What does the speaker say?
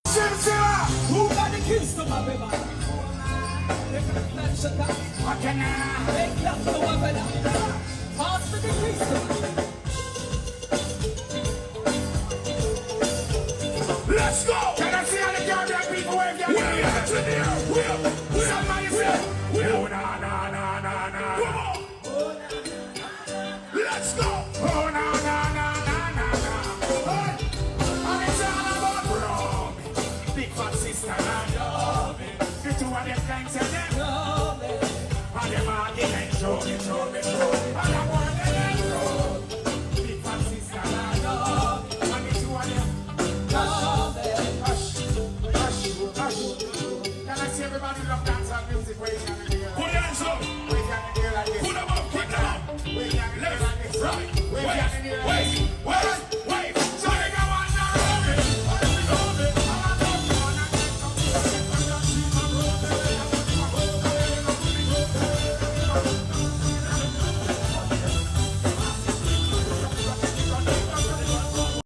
Who got the keys to my river? What can I? Make love to a villa. Pass me the keys to my river. Let's go! Can I see all the Caribbean people wave their hands? Somebody say, oh, na, na, na, na, na. Come on! Let's go! Oh, na, na, na, na, na, na. Hey! And it's all about rum. Big fat sister and love it. The two of them thanks and them love it. And them all get show me.